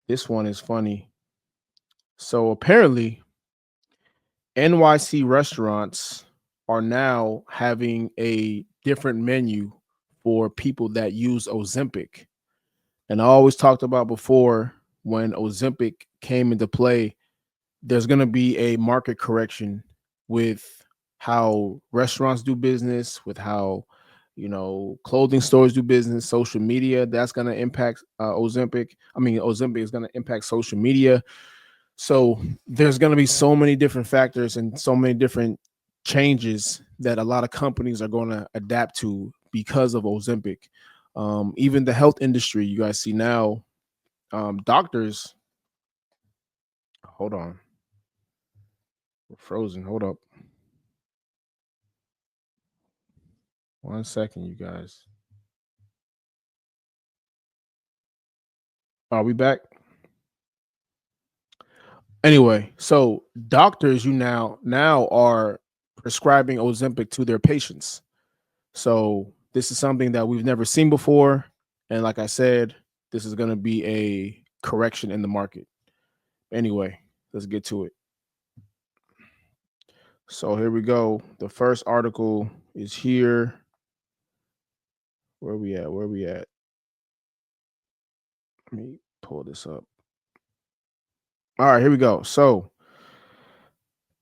This one is funny. So apparently, NYC restaurants are now having a different menu for people that use Ozempic. And I always talked about before when Ozempic came into play, there's going to be a market correction with how restaurants do business, with how clothing stores do business, social media. That's going to impact Ozempic. I mean, Ozempic is going to impact social media. So there's going to be so many different factors and so many different changes that a lot of companies are going to adapt to because of Ozempic. Even the health industry, you guys see now, doctors. Hold on, we're frozen. Hold up, 1 second, you guys. Are we back? Anyway, so doctors, you now are prescribing Ozempic to their patients. So this is something that we've never seen before, and like I said, this is going to be a correction in the market. Anyway, let's get to it. So here we go. The first article is here. Where we at? Where we at? Let me pull this up. All right, here we go. So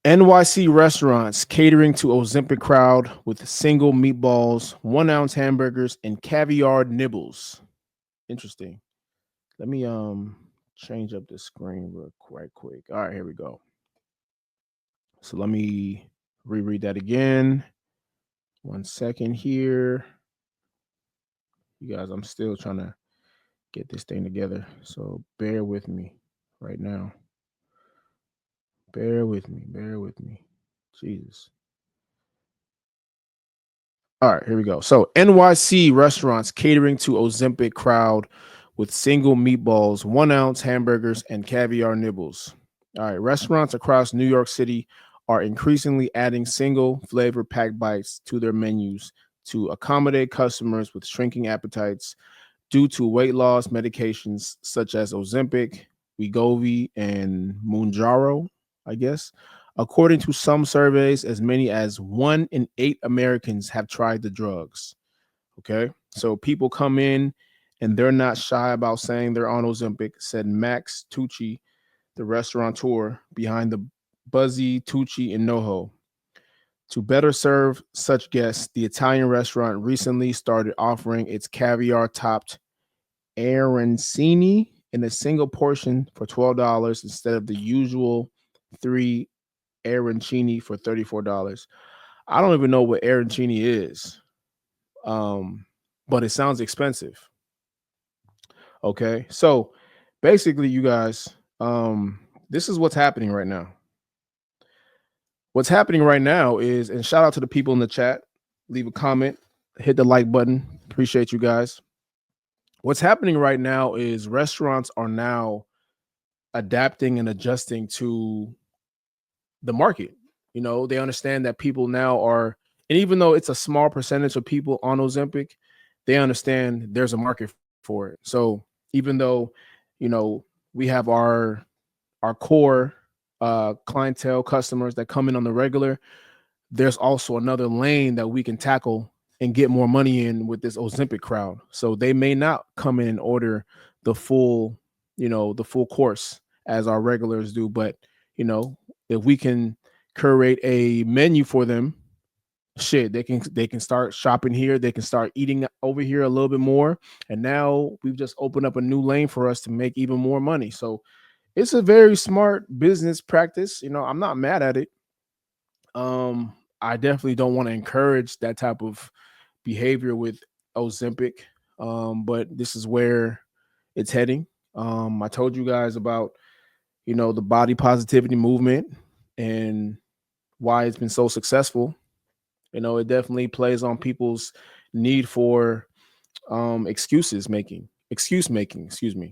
NYC restaurants catering to Ozempic crowd with single meatballs, 1 ounce hamburgers, and caviar nibbles. Interesting. Let me change up the screen real quite quick. All right, here we go. So let me reread that again. 1 second here. You guys, I'm still trying to get this thing together. So bear with me right now. Bear with me. Bear with me. Jesus. All right, here we go. So NYC restaurants catering to Ozempic crowd with single meatballs, 1 ounce hamburgers, and caviar nibbles. All right, restaurants across New York City are increasingly adding single flavor pack bites to their menus to accommodate customers with shrinking appetites due to weight loss medications such as Ozempic, Wegovy, and Mounjaro, I guess. According to some surveys, as many as 1 in 8 Americans have tried the drugs. Okay. So people come in and they're not shy about saying they're on Ozempic, said Max Tucci, the restaurateur behind the Buzzy Tucci in NoHo. To better serve such guests, the Italian restaurant recently started offering its caviar topped arancini in a single portion for $12 instead of the usual 3 arancini for $34. I don't even know what arancini is, but it sounds expensive. Okay, so basically, you guys, this is what's happening right now. What's happening right now is, and shout out to the people in the chat, leave a comment, hit the like button. Appreciate you guys. What's happening right now is restaurants are now adapting and adjusting to the market. They understand that people now are, and even though it's a small percentage of people on Ozempic, they understand there's a market for it. So even though, we have our core clientele customers that come in on the regular, there's also another lane that we can tackle and get more money in with this Ozempic crowd. So they may not come in and order the full, the full course as our regulars do, but if we can curate a menu for them, shit, they can start shopping here, they can start eating over here a little bit more, and now we've just opened up a new lane for us to make even more money. So it's a very smart business practice. I'm not mad at it. I definitely don't want to encourage that type of behavior with Ozempic, but this is where it's heading. I told you guys about the body positivity movement and why it's been so successful. It definitely plays on people's need for excuse making, excuse me.